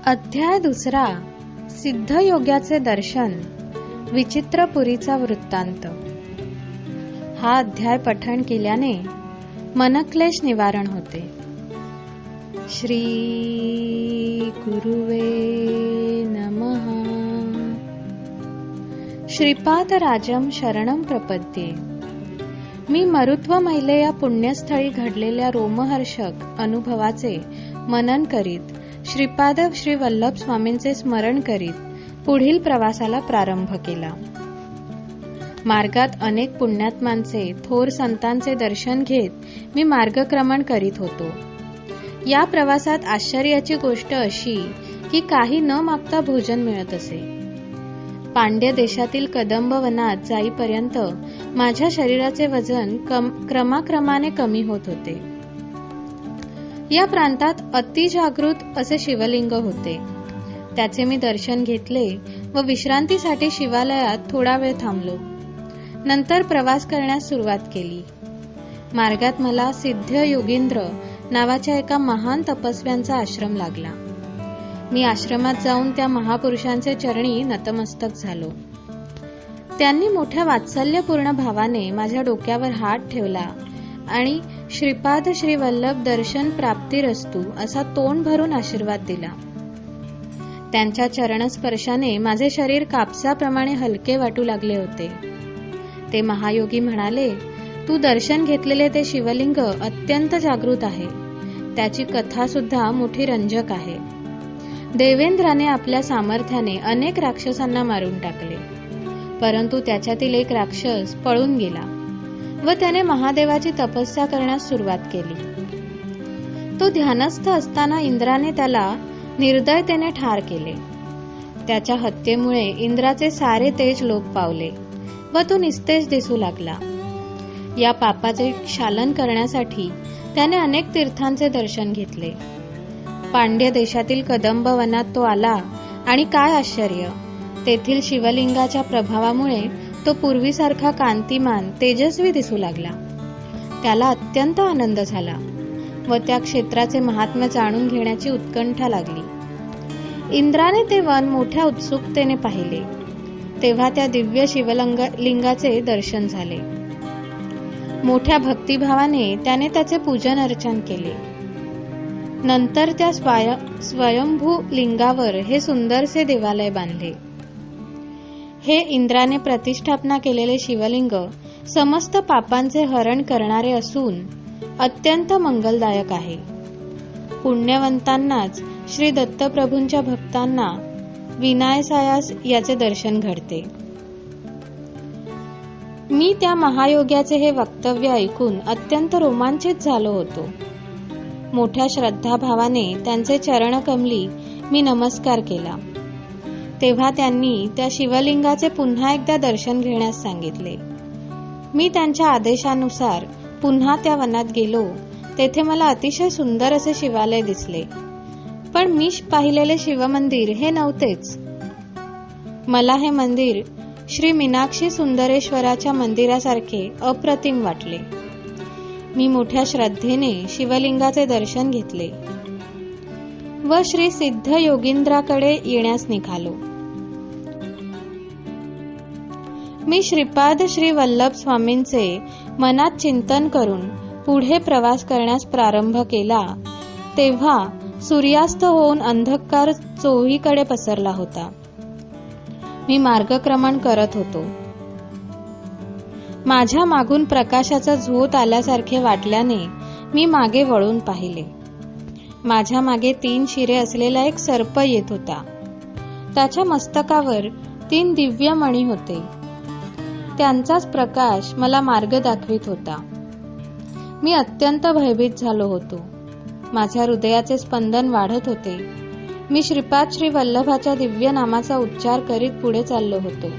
अध्याय 2. सिद्धयोग्याचे दर्शन, विचित्रपुरीचा वृत्तांत. हा अध्याय पठण केल्याने मनक्लेश निवारण होते. श्री गुरुवे नमः. श्रीपादराजं शरणं प्रपद्ये. मी मरुत्व मैले या पुण्यस्थळी घडलेल्या रोमहर्षक अनुभवाचे मनन करीत, श्रीपाद श्री वल्लभ स्वामींचे स्मरण करीत पुढील प्रवासाला प्रारंभ केला. मार्गात अनेक पुण्यात्मांचे, थोर संतांचे दर्शन घेत मी मार्गक्रमण करीत होतो. या प्रवासात आश्चर्याची गोष्ट अशी की काही न मागता भोजन मिळत असे. पांड्य देशातील कदंब वनात जाईपर्यंत माझ्या शरीराचे वजन क्रमाक्रमाने कमी होत होते. या प्रांतात अतिजागृत असे शिवलिंग होते. त्याचे मी दर्शन घेतले व विश्रांतीसाठी शिवालयात थोडा वेळ थांबलो. नंतर प्रवास करण्यास सुरुवात केली. मार्गात मला सिद्ध योगींद्र नावाच्या एका महान तपस्व्यांचा आश्रम लागला. मी आश्रमात जाऊन त्या महापुरुषांचे चरणी नतमस्तक झालो. त्यांनी मोठ्या वात्सल्यपूर्ण भावाने माझ्या डोक्यावर हात ठेवला आणि श्रीपाद श्री वल्लभ दर्शन प्राप्तिरस्तु असा तोंड भरून आशीर्वाद दिला. त्यांच्या चरणस्पर्शाने माझे शरीर कापसाप्रमाणे हलके वाटू लागले होते. ते महायोगी म्हणाले, तू दर्शन घेतलेले ते शिवलिंग अत्यंत जागृत आहे. त्याची कथा सुद्धा मोठी रंजक आहे. देवेंद्राने आपल्या सामर्थ्याने अनेक राक्षसांना मारून टाकले, परंतु त्याच्यातील एक राक्षस पळून गेला व त्याने महादेवाची तपस्या करण्यास सुरुवात केली. तो ध्यानस्थ असताना इंद्राने त्याला निर्दयतेने ठार केले. त्याच्या हत्येमुळे इंद्राचे सारे तेज लोप पावले व तो निस्तेज दिसू लागला. या पापाचे क्षालन करण्यासाठी त्याने अनेक तीर्थांचे दर्शन घेतले. पांड्य देशातील कदंब वनात तो आला आणि काय आश्चर्य, तेथील शिवलिंगाच्या प्रभावामुळे तो पूर्वीसारखा कांतिमान तेजस्वी दिसू लागला. त्याला अत्यंत आनंद झाला व त्या क्षेत्राचे महात्म्य जाणून घेण्याची उत्कंठा लागली. इंद्राने ते वन मोठ्या उत्सुकतेने पाहिले. तेव्हा त्या दिव्य शिवलिंगाचे दर्शन झाले. मोठ्या भक्तिभावाने त्याने त्याचे पूजन अर्चन केले. नंतर त्या स्वयंभू लिंगावर हे सुंदरसे देवालय बांधले. हे इंद्राने प्रतिष्ठापना केलेले शिवलिंग समस्त पापांचे हरण करणारे असून अत्यंत मंगलदायक आहे. पुण्यवंतांनाच श्री दत्तप्रभूंच्या भक्तांना विनायसायास याचे दर्शन घडते. मी त्या महायोग्याचे हे वक्तव्य ऐकून अत्यंत रोमांचित झालो होतो. मोठ्या श्रद्धाभावाने त्यांचे चरणकमली मी नमस्कार केला. तेव्हा त्यांनी त्या शिवलिंगाचे पुन्हा एकदा दर्शन घेण्यास सांगितले. मी त्यांच्या आदेशानुसार पुन्हा त्या वनात गेलो. तेथे मला अतिशय सुंदर असे शिवालय दिसले, पण मी पाहिलेले शिवमंदिर हे नव्हतेच. मला हे मंदिर श्री मीनाक्षी सुंदरेश्वराच्या मंदिरासारखे अप्रतिम वाटले. मी मोठ्या श्रद्धेने शिवलिंगाचे दर्शन घेतले व श्री सिद्ध योगींद्राकडे येण्यास निघालो. मी श्रीपाद श्री वल्लभ स्वामींचे मनात चिंतन करून पुढे प्रवास करण्यास प्रारंभ केला. तेव्हा सूर्यास्त होऊन अंधकार चोहीकडे पसरला होता. मी मार्गक्रमण करत होतो. माझ्या मागून प्रकाशाचा झोत आल्यासारखे वाटल्याने मी मागे वळून पाहिले. माझ्या मागे 3 शिरे असलेला एक सर्प येत होता. त्याच्या मस्तकावर 3 दिव्य मणी होते. त्यांचाच प्रकाश मला मार्ग दाखवित होता. मी अत्यंत भयभीत झालो होतो. माझ्या हृदयाचे स्पंदन वाढत होते. मी श्रीपाद श्री वल्लभाच्या दिव्य नामाचा उच्चार करीत पुढे चाललो होतो.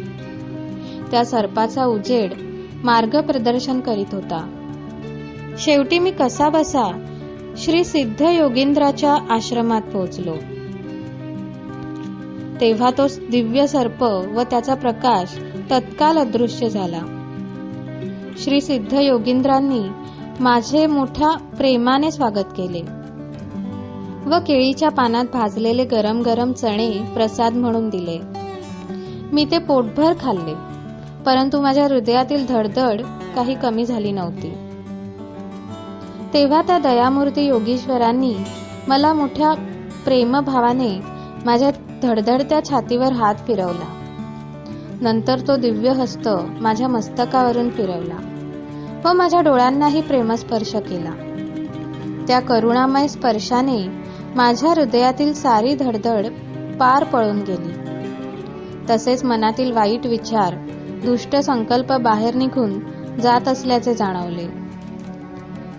त्या सर्पाचा उजेड मार्ग प्रदर्शन करीत होता. शेवटी मी कसा बसा श्री सिद्ध योगींद्राच्या आश्रमात पोहोचलो. तेव्हा तो दिव्य सर्प व त्याचा प्रकाश तत्काल अदृश्य झाला. श्री सिद्ध योगींद्रांनी माझे मोठ्या प्रेमाने स्वागत केले. व केळीच्या पानात भाजलेले गरम गरम चणे प्रसाद म्हणून दिले. मी ते पोटभर खाल्ले, परंतु माझ्या हृदयातील धडधड काही कमी झाली नव्हती. तेव्हा त्या दयामूर्ती योगीश्वरांनी मला मोठ्या प्रेमभावाने माझ्या धडधडत्या छातीवर हात फिरवला. नंतर तो दिव्य हस्त माझ्या मस्तकावरून फिरवला व माझ्या डोळ्यांनाही प्रेमस्पर्श केला. त्या करुणामय स्पर्शाने माझ्या हृदयातील सारी धडधड पार पळून गेली. तसेच मनातील वाईट विचार, दुष्ट संकल्प बाहेर निघून जात असल्याचे जाणवले.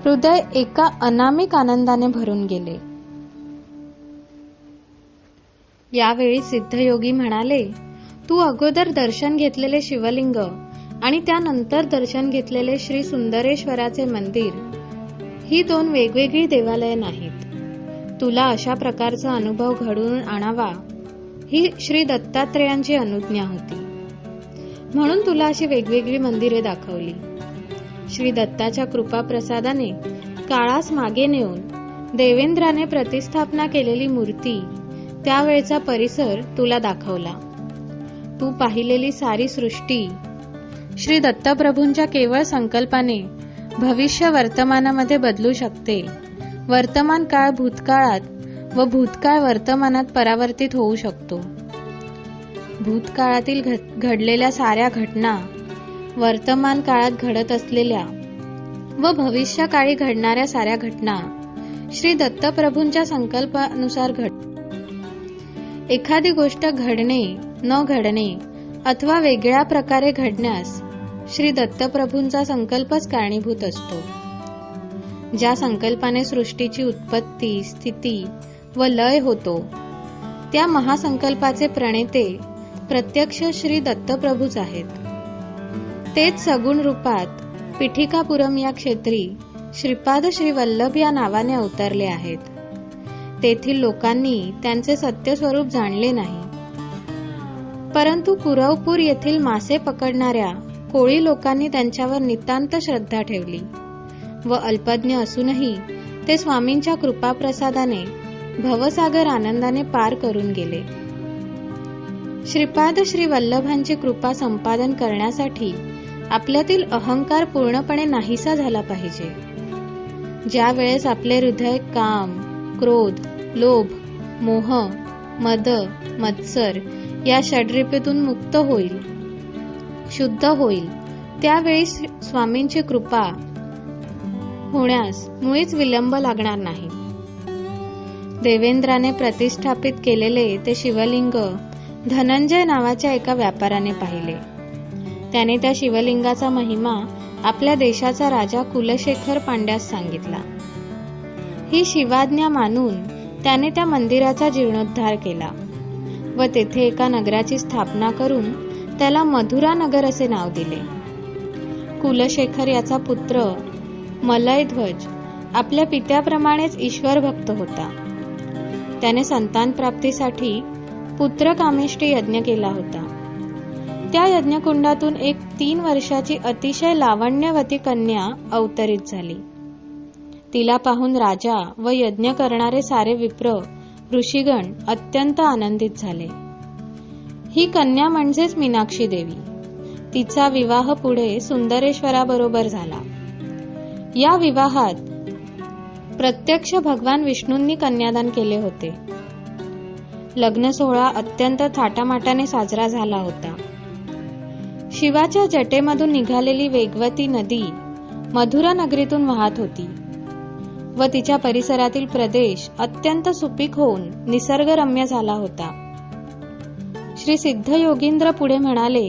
हृदय एका अनामिक आनंदाने भरून गेले. यावेळी सिद्धयोगी म्हणाले, तू अगोदर दर्शन घेतलेले शिवलिंग आणि त्यानंतर दर्शन घेतलेले श्री सुंदरेश्वराचे मंदिर ही दोन वेगवेगळी देवालये नाहीत. तुला अशा प्रकारचा अनुभव घडवून आणावा ही श्री दत्तात्रेयांची अनुज्ञा होती. म्हणून तुला अशी वेगवेगळी मंदिरे दाखवली. श्री दत्ताच्या कृपा प्रसादाने काळास मागे नेऊन देवेंद्राने प्रतिष्ठापना केलेली मूर्ती, त्यावेळचा परिसर तुला दाखवला. तू पाहिलेली सारी सृष्टी श्री दत्तप्रभूंच्या केवळ संकल्पाने भविष्य वर्तमानामध्ये बदलू शकते. वर्तमान काळ भूतकाळात व भूतकाळ वर्तमानात परावर्तित होऊ शकतो. भूतकाळातील घडलेल्या साऱ्या घटना वर्तमान काळात घडत असलेल्या व भविष्यकाळी घडणाऱ्या साऱ्या घटना श्री दत्तप्रभूंच्या संकल्पानुसार एखादी गोष्ट घडणे, न घडणे अथवा वेगळ्या प्रकारे घडण्यास श्री दत्तप्रभूंचा संकल्पच कारणीभूत असतो. ज्या संकल्पाने सृष्टीची उत्पत्ती, स्थिती व लय होतो, त्या महासंकल्पाचे प्रणेते प्रत्यक्ष श्री दत्तप्रभूच आहेत. तेच सगुण रूपात पिठिकापुरम या क्षेत्री श्रीपाद श्री वल्लभ या नावाने अवतरले आहेत. तेथील लोकांनी त्यांचे सत्य स्वरूप जाणले नाही, परंतु कुरवपूर येथील मासे पकडणाऱ्या कोळी लोकांनी त्यांच्यावर नितांत श्रद्धा ठेवली व अल्पज्ञ असूनही ते स्वामींच्या कृपाप्रसादाने भवसागर आनंदाने पार करून गेले. श्रीपाद श्री वल्लभांची कृपा संपादन करण्यासाठी आपल्यातील अहंकार पूर्णपणे नाहीसा झाला पाहिजे. ज्या वेळेस आपले हृदय काम, क्रोध, लोभ, मोह, मद, मत्सर या षड्रिपेतून मुक्त होईल, शुद्ध होईल, त्यावेळी स्वामींची कृपा होण्यास मुळीच विलंब लागणार नाही. देवेंद्राने प्रतिष्ठापित केलेले ते शिवलिंग धनंजय नावाच्या एका व्यापाऱ्याने पाहिले. त्याने त्या शिवलिंगाचा महिमा आपल्या देशाचा राजा कुलशेखर पांड्यास सांगितला. ही शिवाज्ञा मानून त्याने त्या मंदिराचा जीर्णोद्धार केला व तेथे एका नगराची स्थापना करून त्याला मधुरा नगर असे नाव दिले. कुलशेखर याचा पुत्र मलयध्वज आपल्या पित्याप्रमाणेच ईश्वर भक्त होता. त्याने संतान प्राप्तीसाठी पुत्रकामेष्टी यज्ञ केला होता. त्या यज्ञकुंडातून एक 3 वर्षाची अतिशय लावण्यवती कन्या अवतरित झाली. तिला पाहून राजा व यज्ञ करणारे सारे विप्र, ऋषीगण अत्यंत आनंदित झाले. ही कन्या म्हणजेच मीनाक्षी देवी. तिचा विवाह पुढे सुंदरेश्वराबरोबर झाला. या विवाहात प्रत्यक्ष भगवान विष्णूंनी कन्यादान केले होते. लग्न सोहळा अत्यंत थाटामाटाने साजरा झाला होता. शिवाच्या जटेमधून निघालेली वेगवती नदी मधुरा नगरीतून वाहत होती व तिच्या परिसरातील प्रदेश अत्यंत सुपीक होऊन निसर्गरम्य झाला होता. श्री सिद्धयोगींद्र पुढे म्हणाले,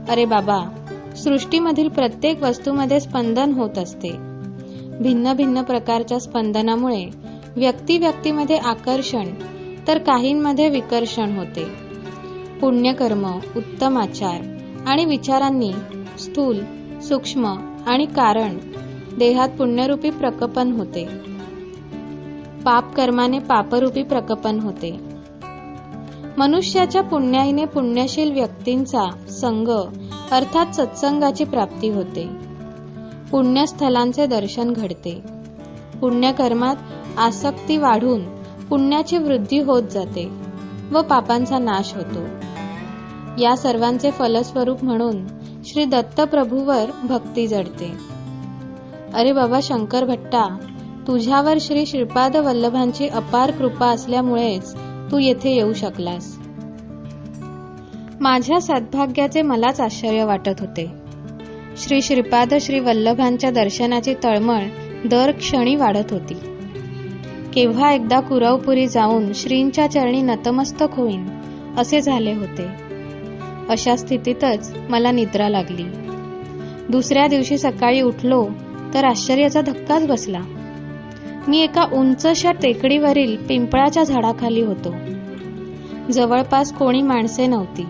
अरे बाबा, सृष्टीमधील प्रत्येक वस्तूमध्ये स्पंदन होत असते. भिन्न भिन्न प्रकारच्या स्पंदनामुळे व्यक्तीमध्ये आकर्षण तर काहींमध्ये विकर्षण होते. पुण्यकर्म, उत्तम आचार आणि विचारांनी स्थूल, सूक्ष्म आणि कारण देहात पुण्यरूपी प्रकपन होते. पाप कर्माने पापरूपी प्रकपन होते. मनुष्याच्या पुण्याईने पुण्यशील व्यक्तींचा संग अर्थात सत्संगाची प्राप्ती होते. पुण्यस्थलांचे दर्शन घडते. पुण्यकर्मात आसक्ती वाढून पुण्याची वृद्धी होत जाते व पापांचा नाश होतो. या सर्वांचे फलस्वरूप म्हणून श्री दत्तप्रभूवर भक्ती जडते. अरे बाबा शंकर भट्टा, तुझ्यावर श्री श्रीपाद वल्लभांची अपार कृपा असल्यामुळेच तू येथे येऊ शकलास. माझ्या सद्भाग्याचे मलाच आश्चर्य वाटत होते. श्री श्रीपाद श्री वल्लभांच्या दर्शनाची तळमळ दर क्षणी वाढत होती. केव्हा एकदा कुरवपुरी जाऊन श्रींच्या चरणी नतमस्तक होईन असे झाले होते. अशा स्थितीतच मला निद्रा लागली. दुसऱ्या दिवशी सकाळी उठलो तर आश्चर्याचा धक्काच बसला. मी एका उंचशा टेकडीवरील पिंपळाच्या झाडाखाली होतो. जवळपास कोणी माणसे नव्हती.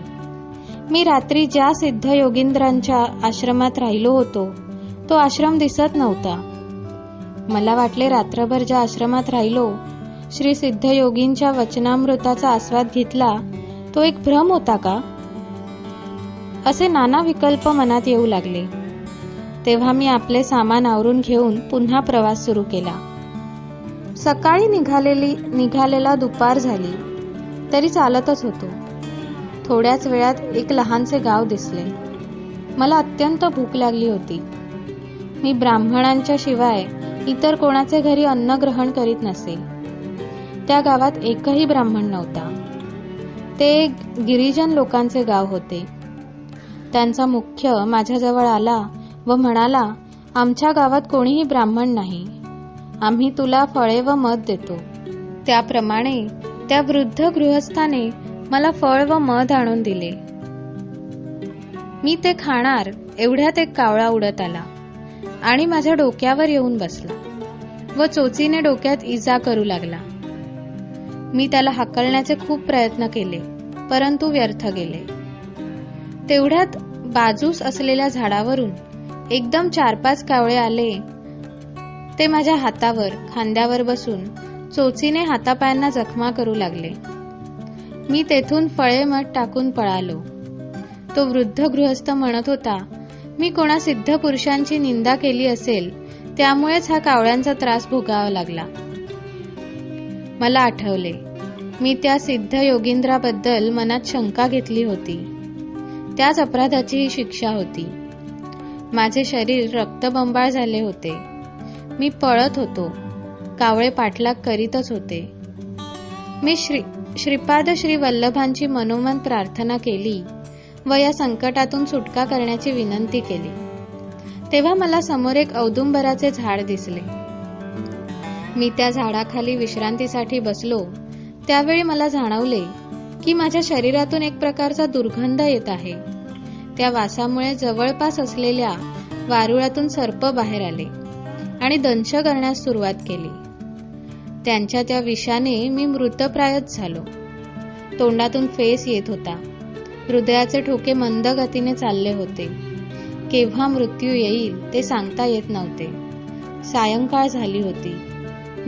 मी रात्री ज्या सिद्ध योगींद्रांच्या आश्रमात राहिलो होतो तो आश्रम दिसत नव्हता. मला वाटले रात्रभर ज्या आश्रमात राहिलो, श्री सिद्ध योगींच्या वचनामृताचा आस्वाद घेतला तो एक भ्रम होता का, असे नाना विकल्प मनात येऊ लागले. तेव्हा मी आपले सामान आवरून घेऊन पुन्हा प्रवास सुरू केला. सकाळी निघालेला दुपार झाली तरी चालतच होतो. थोड्याच वेळात एक लहानसे गाव दिसले. मला अत्यंत भूक लागली होती. मी ब्राह्मणांच्या शिवाय इतर कोणाचे घरी अन्न ग्रहण करीत नसे. त्या गावात एकही ब्राह्मण नव्हता. ते गिरिजन लोकांचे गाव होते. त्यांचा मुख्य माझ्याजवळ आला व म्हणाला, आमच्या गावात कोणीही ब्राह्मण नाही. आम्ही तुला फळे व मध देतो. त्याप्रमाणे त्या वृद्ध गृहस्थाने मला फळ व मध आणून दिले. मी ते खाणार एवढ्यात एक कावळा उडत आला आणि माझ्या डोक्यावर येऊन बसला व चोचीने डोक्यात इजा करू लागला. मी त्याला हाकलण्याचे खूप प्रयत्न केले, परंतु व्यर्थ गेले. तेवढ्यात बाजूस असलेल्या झाडावरून एकदम 4-5 कावळे आले. ते माझ्या हातावर खांद्यावर बसून चोचीने हातापायांना जखमा करू लागले. मी तेथून फळे मध टाकून पळालो. तो वृद्ध गृहस्थ म्हणत होता, मी कोणा सिद्ध पुरुषांची निंदा केली असेल त्यामुळेच हा कावळ्यांचा त्रास भोगावा लागला. मला आठवले, मी त्या सिद्ध योगींद्राबद्दल मनात शंका घेतली होती. त्याच अपराधाची ही शिक्षा होती. माझे शरीर रक्तबंबाळ झाले होते. मी पळत होतो. कावळे पाठलाग करीतच होते. मी श्रीपाद श्री वल्लभांची मनोमन प्रार्थना केली व या संकटातून सुटका करण्याची विनंती केली. तेव्हा मला समोर एक औदुंबराचे झाड दिसले. मी त्या झाडाखाली विश्रांतीसाठी बसलो. त्यावेळी मला जाणवले की माझ्या शरीरातून एक प्रकारचा दुर्गंध येत आहे. त्या वासामुळे जवळपास असलेल्या वारुळातून सर्प बाहेर आले आणि दंश करण्यास सुरुवात केली. त्यांच्या त्या विषाने मी मृतप्रायच झालो. तोंडातून फेस येत होता. हृदयाचे ठोके मंद गतीने चालले होते. केव्हा मृत्यू येईल ते सांगता येत नव्हते. सायंकाळ झाली होती.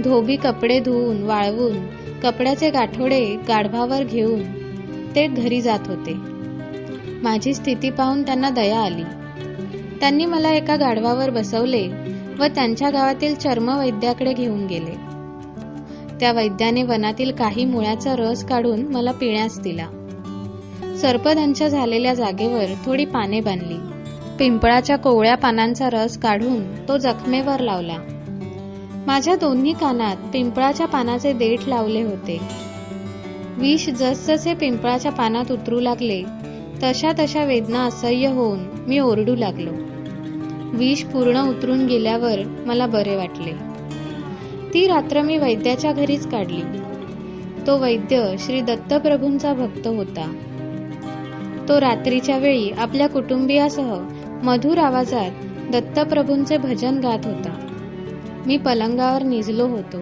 धोबी कपडे धुवून वाळवून कपड्याचे गाठोडे गाढवावर घेऊन ते घरी जात होते. माझी स्थिती पाहून त्यांना दया आली. त्यांनी मला एका गाढवावर बसवले व त्यांच्या गावातील चर्मवैद्याकडे घेऊन गेले. त्या वैद्याने वनातील काही मुळ्याचा रस काढून मला पिण्यास दिला. सर्पदंश झालेल्या जागेवर थोडी पाने बांधली. पिंपळाच्या कोवळ्या पानांचा रस काढून तो जखमेवर लावला. माझ्या दोन्ही कानात पिंपळाच्या पानाचे देठ लावले होते. विष जसजसे पिंपळाच्या पानात उतरू लागले तशा तशा वेदना असह्य होऊन मी ओरडू लागलो. विष पूर्ण उतरून गेल्यावर मला बरे वाटले. ती रात्र मी वैद्याच्या घरीच काढली. तो वैद्य श्री दत्तप्रभूंचा भक्त होता. तो रात्रीच्या वेळी आपल्या कुटुंबियासह मधुर आवाजात दत्तप्रभूंचे भजन गात होता. मी पलंगावर निजलो होतो.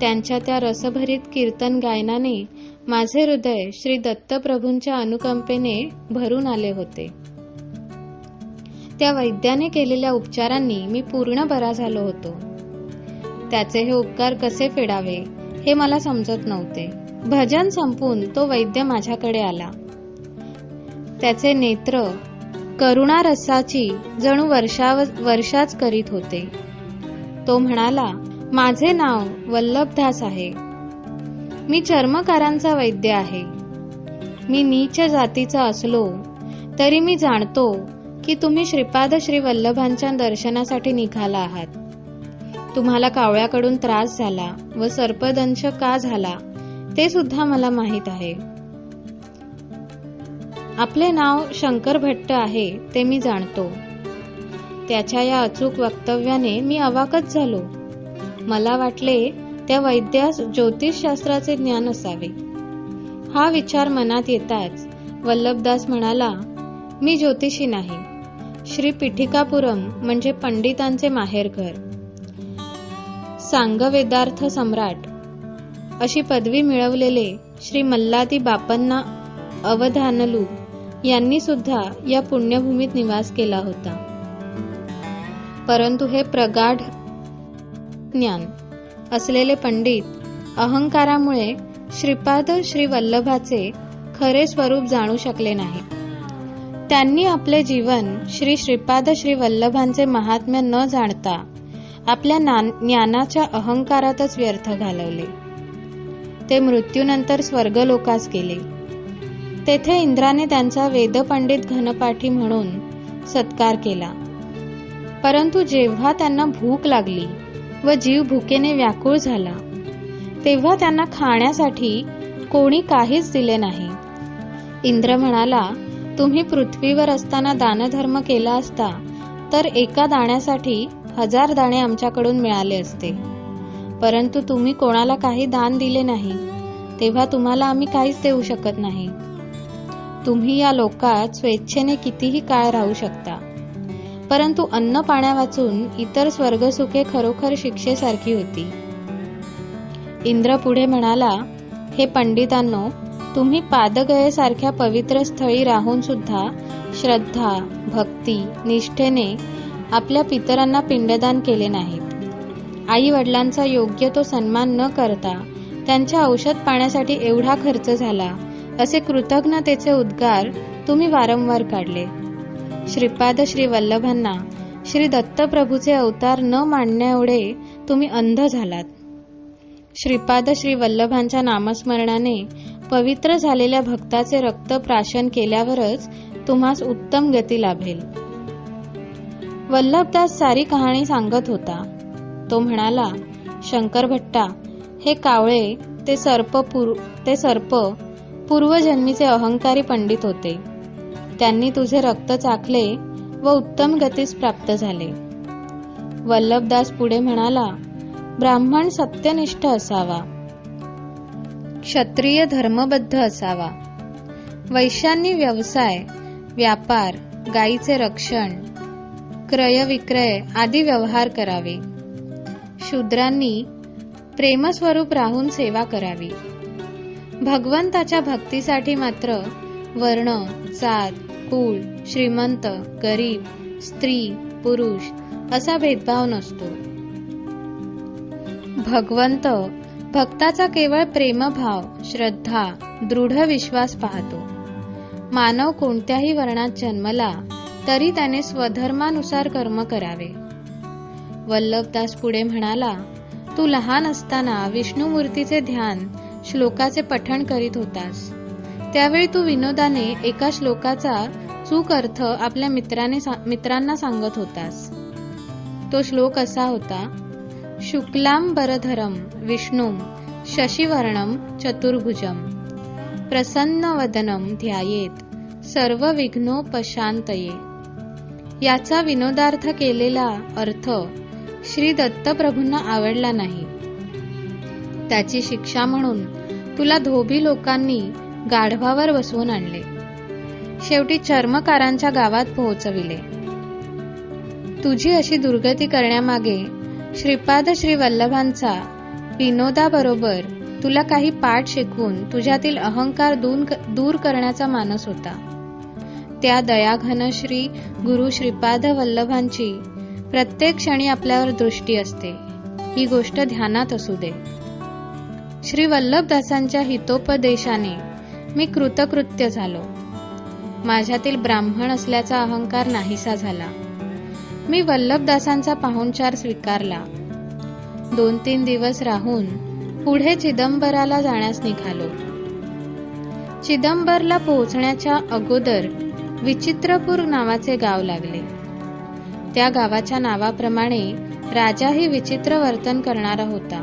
त्यांच्या त्या रसभरीत कीर्तन गायनाने माझे हृदय श्री दत्तप्रभूंच्या अनुकंपेने भरून आले होते. त्या वैद्याने केलेल्या उपचारांनी मी पूर्ण बरा झालो होतो. त्याचे हे उपकार कसे फेडावे हे मला समजत नव्हते. भजन संपून तो वैद्य माझ्याकडे आला. त्याचे नेत्र करुणा रसाची जणू वर्षाच करीत होते. तो म्हणाला, माझे नाव वल्लभदास आहे. मी चर्मकारांचा वैद्य आहे. मी नीच जातीचा असलो तरी मी जाणतो की तुम्ही श्रीपाद श्री वल्लभांच्या दर्शनासाठी निघाला आहात. तुम्हाला कावळ्याकडून त्रास झाला व सर्पदंश का झाला ते सुद्धा मला माहीत आहे. आपले नाव शंकर भट्ट आहे ते मी जाणतो. त्याच्या या अचूक वक्तव्याने मी अवाकच झालो. मला वाटले त्या वैद्यास ज्योतिषशास्त्राचे ज्ञान असावे. हा विचार मनात येताच वल्लभदास म्हणाला, मी ज्योतिषी नाही. श्री पीठिकापुरम म्हणजे पंडितांचे माहेरघर, सांगवेदार्थ सम्राट अशी पदवी मिळवलेले श्री मल्लादी बापन्ना अवधानलू यांनी सुद्धा या पुण्यभूमीत निवास केला होता. परंतु हे प्रगाढ ज्ञान असलेले पंडित अहंकारामुळे श्रीपाद श्री वल्लभाचे खरे स्वरूप जाणू शकले नाही. त्यांनी आपले जीवन श्री श्रीपाद श्री वल्लभांचे महात्म्य न जाणता आपल्या ज्ञानाच्या अहंकारातच व्यर्थ घालवले. ते मृत्यूनंतर स्वर्गलोकास गेले. तेथे इंद्राने त्यांचा वेदपंडित घनपाठी म्हणून सत्कार केला. परंतु जेव्हा त्यांना भूक लागली व जीव भुकेने व्याकुळ झाला तेव्हा त्यांना खाण्यासाठी कोणी काहीच दिले नाही. इंद्र म्हणाला, तुम्ही पृथ्वीवर असताना दानधर्म केला असता तर एका दाण्यासाठी 1000 दाणे आमच्याकडून मिळाले असते. परंतु तुम्ही कोणाला काही दान दिले नाही, तेव्हा तुम्हाला आम्ही काहीच देऊ शकत नाही. तुम्ही या लोकात स्वेच्छेने कितीही काळ राहू शकता, परंतु अन्न पाण्या वाचून इतर स्वर्गसुखे खरोखर शिक्षेसारखी होती. इंद्र पुढे म्हणाला, हे पंडितांनो, तुम्ही पादगयेसारख्या पवित्र स्थळी राहून सुद्धा श्रद्धा, भक्ती, निष्ठेने आपल्या पितरांना पिंडदान केले नाहीत. आई वडिलांचा योग्य तो सन्मान न करता त्यांच्या औषध पाण्यासाठी एवढा खर्च झाला असे कृतज्ञतेचे उद्गार तुम्ही वारंवार काढले. श्रीपाद श्री वल्लभांना श्री दत्तप्रभूचे अवतार न मानण्याएवढे तुम्ही अंध झालात. श्रीपाद श्री वल्लभांच्या नामस्मरणाने पवित्र झालेल्या भक्ताचे रक्त प्राशन केल्यावरच तुम्हास उत्तम गती लाभेल. वल्लभदास सारी कहाणी सांगत होता. तो म्हणाला, शंकर भट्टा, हे कावळे ते सर्प पूर्वजन्मीचे अहंकारी पंडित होते. त्यांनी तुझे रक्त चाखले व उत्तम गतीस प्राप्त झाले. वल्लभदास पुढे म्हणाला, ब्राह्मण सत्यनिष्ठ असावा, क्षत्रिय धर्मबद्ध असावा, वैश्यांनी व्यवसाय, व्यापार, गायीचे रक्षण, क्रय विक्रय आदी व्यवहार करावे. शूद्रांनी प्रेमस्वरूप राहून सेवा करावी. भगवंताच्या भक्तीसाठी मात्र वर्ण, जात, कुळ, श्रीमंत, गरीब, स्त्री, पुरुष असा भेदभाव नसतो. भगवंत भक्ताचा केवळ प्रेमभाव, श्रद्धा, दृढ विश्वास पाहतो. मानव कोणत्याही वर्णात जन्मला तरी त्याने स्वधर्मानुसार कर्म करावे. वल्लभदास पुढे म्हणाला, तू लहान असताना विष्णुमूर्तीचे ध्यान श्लोकाचे पठण करीत होतास. त्यावेळी तू विनोदाने एका श्लोकाचा चूक अर्थ आपल्या मित्रांना सांगत होतास. तो श्लोक असा होता, शुक्लांबरधरम विष्णुम शशिवर्णम चतुर्भुजम प्रसन्नवदनम ध्यायेत सर्व विघ्नोपशांतये. याचा विनोदार्थ केलेला अर्थ श्री दत्तप्रभूंना आवडला नाही. त्याची शिक्षा म्हणून तुला धोबी लोकांनी गाढवावर बसवून आणले. शेवटी चर्मकारांच्या गावात पोहोचविले. तुझी अशी दुर्गती करण्यामागे श्रीपाद श्री वल्लभांचा विनोदाबरोबर तुला काही पाठ शिकवून तुझ्यातील अहंकार दूर करण्याचा मानस होता. त्या दयाघन श्री गुरु श्रीपाद वल्लभांची प्रत्येक क्षणी आपल्यावर दृष्टी असते, ही गोष्ट ध्यानात असू दे. श्री वल्लभदासांच्या हितोपदेशाने मी कृतकृत्य झालो. माझ्यातील ब्राह्मण असल्याचा अहंकार नाहीसा झाला. मी वल्लभदासांचा पाहुणचार स्वीकारला. 2-3 दिवस राहून पुढे चिदंबराला जाण्यास निघालो. चिदंबरला पोहोचण्याच्या अगोदर विचित्रपूर नावाचे गाव लागले. त्या गावाच्या नावाप्रमाणे राजाही विचित्र वर्तन करणारा होता.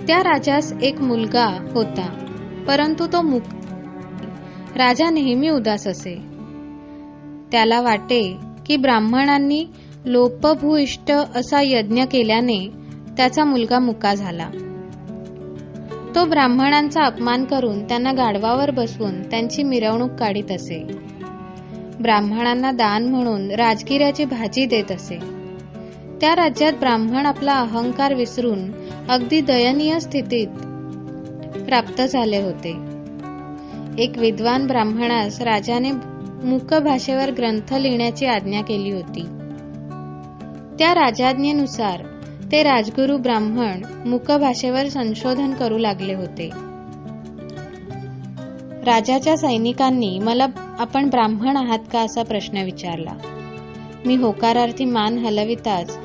त्या राजास एक मुलगा होता, परंतु तो राजा नेहमी उदास असे. त्याला वाटे की ब्राह्मणांनी लोपभूइष्ट असा यज्ञ केल्याने त्याचा मुलगा मुका झाला. तो ब्राह्मणांचा अपमान करून त्यांना गाढवावर बसवून त्यांची मिरवणूक काढीत असे. ब्राह्मणांना दान म्हणून राजगिऱ्याची भाजी देत असे. त्या राज्यात ब्राह्मण आपला अहंकार विसरून अगदी दयनीय स्थितीत प्राप्त झाले होते. एक विद्वान ब्राह्मणास राजाने मूक भाषेवर ग्रंथ लिहिण्याची आज्ञा केली होती. त्या राजाज्ञेनुसार ते राजगुरू ब्राह्मण मूक भाषेवर संशोधन करू लागले होते. राजाच्या सैनिकांनी मला आपण ब्राह्मण आहात का असा प्रश्न विचारला. मी होकारार्थी मान हलविताच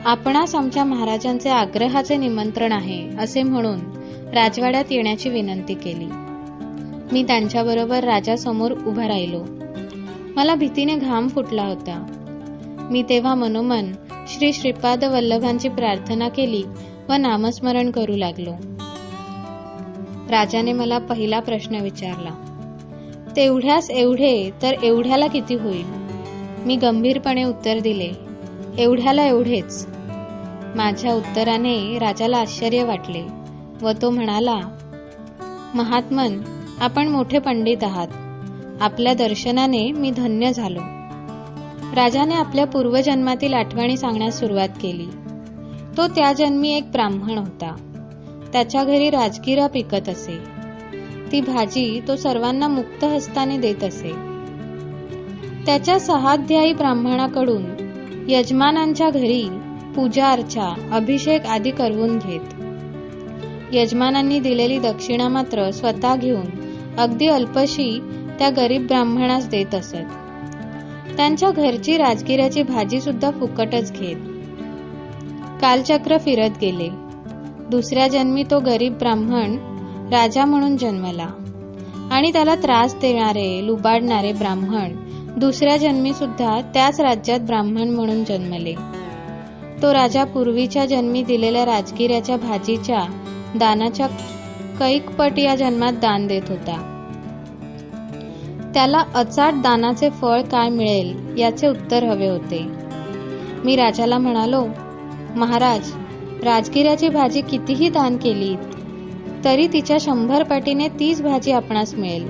आपणास आमच्या महाराजांचे आग्रहाचे निमंत्रण आहे असे म्हणून राजवाड्यात येण्याची विनंती केली. मी त्यांच्याबरोबर राजासमोर उभा राहिलो. मला भीतीने घाम फुटला होता. मी तेव्हा मनोमन श्री श्रीपाद वल्लभांची प्रार्थना केली व नामस्मरण करू लागलो. राजाने मला पहिला प्रश्न विचारला, तेवढ्यास एवढे तर एवढ्याला किती होईल? मी गंभीरपणे उत्तर दिले, एवढ्याला एवढेच. माझ्या उत्तराने राजाला आश्चर्य वाटले व तो म्हणाला, महात्मन, आपण मोठे पंडित आहात. आपल्या दर्शनाने मी धन्य झालो. राजाने आपल्या पूर्वजन्मातील आठवणी सांगण्यास सुरुवात केली. तो त्या जन्मी एक ब्राह्मण होता. त्याच्या घरी राजगिरा पिकत असे. ती भाजी तो सर्वांना मुक्त हस्ताने देत असे. त्याच्या सहाध्यायी ब्राह्मणाकडून यजमानांच्या घरी पूजा अर्चा, अभिषेक आदी करवून घेत. यजमानांनी दिलेली दक्षिणा मात्र स्वतः घेऊन अगदी अल्पशी त्या गरीब ब्राह्मणास देत असत. त्यांच्या घरची राजगिऱ्याची भाजी सुद्धा फुकटच घेत. कालचक्र फिरत गेले. दुसऱ्या जन्मी तो गरीब ब्राह्मण राजा म्हणून जन्मला आणि त्याला त्रास देणारे, लुबाडणारे ब्राह्मण दुसऱ्या जन्मी सुद्धा त्याच राज्यात ब्राह्मण म्हणून जन्मले. तो राजा पूर्वीच्या जन्मी दिलेल्या राजगिऱ्याच्या भाजीच्या दानाच्या कैकपट या जन्मात दान देत होता. त्याला अचाट दानाचे फळ काय मिळेल याचे उत्तर हवे होते. मी राजाला म्हणालो, महाराज, राजगिऱ्याची भाजी कितीही दान केली तरी तिच्या 100 पटीने तीच भाजी आपणास मिळेल.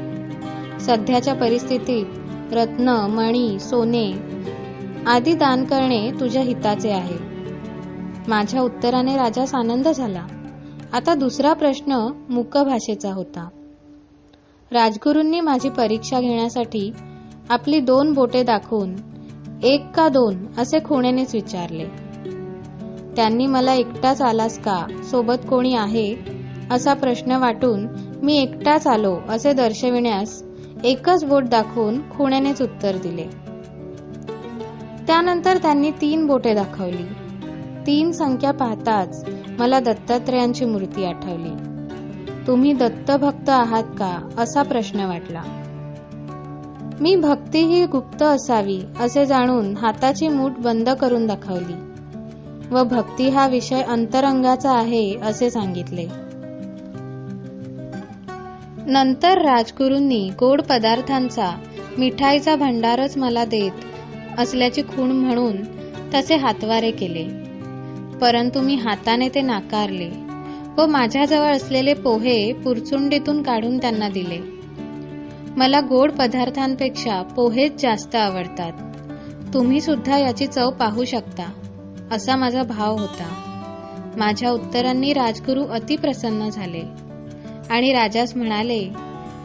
सध्याच्या परिस्थितीत रत्न, मणी, सोने आदी दान करणे तुझ्या हिताचे आहे. माझ्या उत्तराने राजास आनंद झाला. आता दुसरा प्रश्न मूक भाषेचा होता. राजगुरूंनी माझी परीक्षा घेण्यासाठी आपली 2 बोटे दाखवून 1 का 2 असे खुणेनेच विचारले. त्यांनी मला एकटाच आलास का, सोबत कोणी आहे असा प्रश्न वाटून मी एकटाच आलो असे दर्शविण्यास 1च बोट दाखवून खुणेनेच उत्तर दिले. त्यानंतर त्यांनी 3 बोटे दाखवली. 3 संख्या पाहताच मला दत्तात्रयांची मूर्ती आठवली. तुम्ही दत्तभक्त आहात का असा प्रश्न वाटला. मी भक्ती ही गुप्त असावी असे जाणून हाताची मूठ बंद करून दाखवली व भक्ती हा विषय अंतरंगाचा आहे असे सांगितले. नंतर राजगुरूंनी गोड पदार्थांचा, मिठाईचा भंडारच मला देत असल्याची खूण म्हणून त्याचे हातवारे केले, परंतु मी हाताने ते नाकारले व माझ्याजवळ असलेले पोहे पुरचुंडीतून काढून त्यांना दिले. मला गोड पदार्थांपेक्षा पोहेच जास्त आवडतात. तुम्ही सुद्धा याची चव पाहू शकता असा माझा भाव होता. माझ्या उत्तरांनी राजगुरू अति प्रसन्न झाले आणि राजास म्हणाले,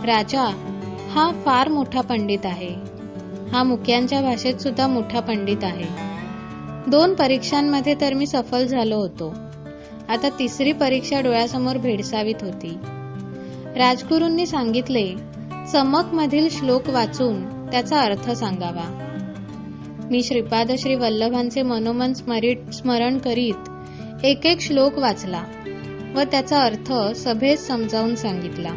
राजा, हा फार मोठा पंडित आहे. हा मुक्यांच्या भाषेत सुद्धा मोठा पंडित आहे. 2 परीक्षांमध्ये तर मी सफल झालो होतो. आता 3री परीक्षा डोळ्यासमोर भेडसावीत होती. राजगुरूंनी सांगितले, चमक मधील श्लोक वाचून त्याचा अर्थ सांगावा. मी श्रीपाद श्री वल्लभांचे मनोमन स्मरण करीत एक श्लोक वाचला व त्याचा अर्थ सभेत समजावून सांगितला.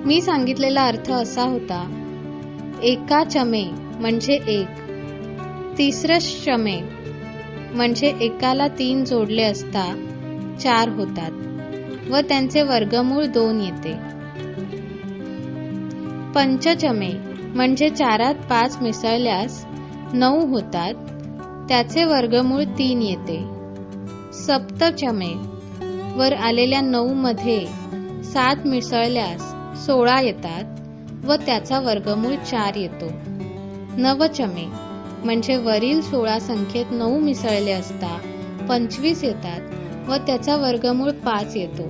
मी सांगितलेला अर्थ असा होता: एका चमे म्हणजे एक, तिसरं शमे म्हणजे एकाला 3 जोडले असता 4 होतात व त्यांचे वर्गमूळ 2 येते. पंचचमे म्हणजे 4त 5 मिसळल्यास 9 होतात, त्याचे वर्गमूळ 3 येते. सप्तचमे वर आलेल्या 9 मध्ये 7 मिसळल्यास 16 येतात व त्याचा वर्गमूळ 4 येतो. नवचमे म्हणजे वरील 16 संख्येत 9 मिसळले असता 25 येतात व त्याचा वर्गमूळ 5 येतो.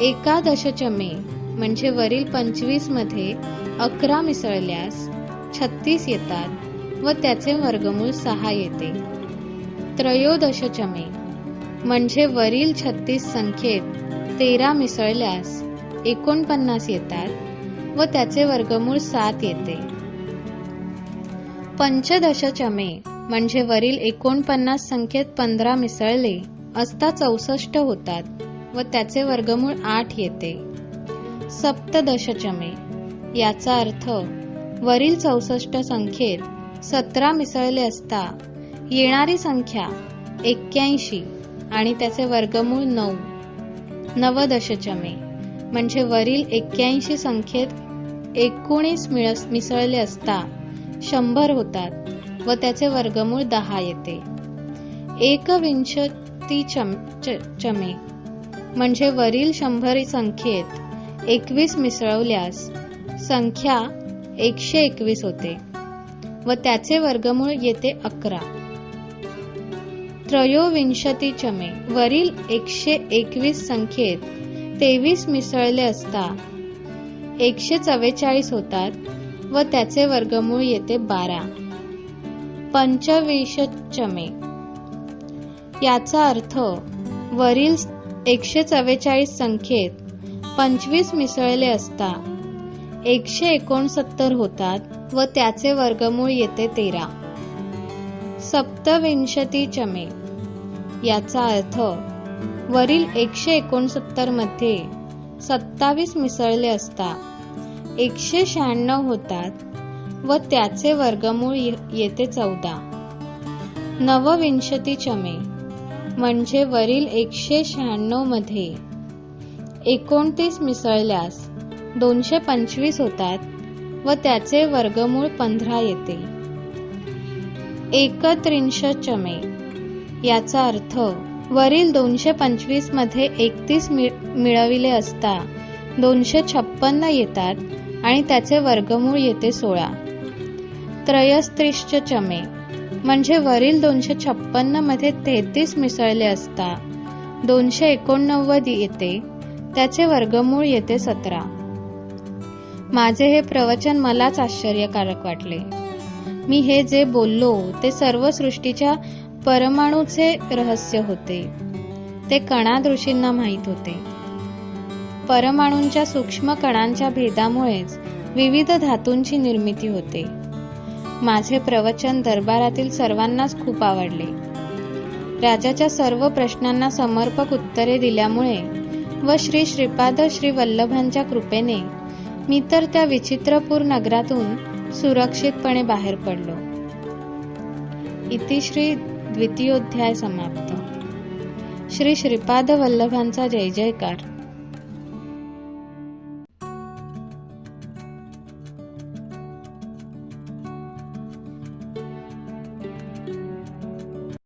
एकादशचमे म्हणजे वरील 25 मध्ये 11 मिसळल्यास 36 येतात व त्याचे वर्गमूळ 6 येते. त्रयोदशचमे म्हणजे वरील 36 संख्येत 13 मिसळल्यास 49 येतात व त्याचे वर्गमूळ 7 येते. पंचदशचमे म्हणजे वरील 49 संख्येत 15 मिसळले असता 64 होतात व त्याचे वर्गमूळ 8 येते. सप्तदशचमे याचा अर्थ वरील 64 संख्येत 17 मिसळले असता येणारी संख्या 81 आणि त्याचे वर्गमूळ 9. नवदशचमे म्हणजे वरील 81 संख्येत 19 मिसळले असता 100 होतात व त्याचे वर्गमूळ 10 येते. एकविंशतिचमे म्हणजे वरील 100 संख्येत 21 मिसळवल्यास संख्या 121 होते व त्याचे वर्गमूळ येते 11. त्रयोविंशतिचमे वरील 121 संख्येत 23 मिसळले असता 144 होतात व त्याचे वर्गमूळ येते 12. पंचविंशतिचमे याचा अर्थ वरील 144 संख्येत 25 मिसळले असता 169 होतात व त्याचे वर्गमूळ येते 13. सप्तविंशतिचमे याचा अर्थ वरील 169 मध्ये 27 मिसळले असता 196 होतात व त्याचे वर्गमूळ येते 14. नवविंशतिचमे म्हणजे वरील 196 मध्ये 29 मिसळल्यास 225 होतात व त्याचे वर्गमूळ 15 येते. एकत्रिंशचमे याचा अर्थ वरील 225 मध्ये 31 मिळविले असता 256 येतात आणि त्याचे वर्गमूळ येते 16. त्रयस्त्रिशचमे म्हणजे वरील 256 मध्ये 33 मिसळले असता 289 येते, त्याचे वर्गमूळ येते 17. माझे हे प्रवचन मलाच आश्चर्यकारक वाटले. मी हे जे बोललो ते सर्व सृष्टीच्या परमाणूचे रहस्य होते. ते कणाद ऋषींना माहीत होते. परमाणूंच्या सूक्ष्म कणांच्या भेदामुळेच विविध धातूंची निर्मिती होते. माझे प्रवचन दरबारातील सर्वांनाच खूप आवडले. राजाच्या सर्व प्रश्नांना समर्पक उत्तरे दिल्यामुळे व श्री श्रीपाद श्री वल्लभांच्या कृपेने मी तर त्या विचित्रपूर नगरातून सुरक्षितपणे बाहेर पडलो. इति श्री द्वितीयोध्याय समाप्त. श्री श्रीपाद वल्लभांचा जय जयकार.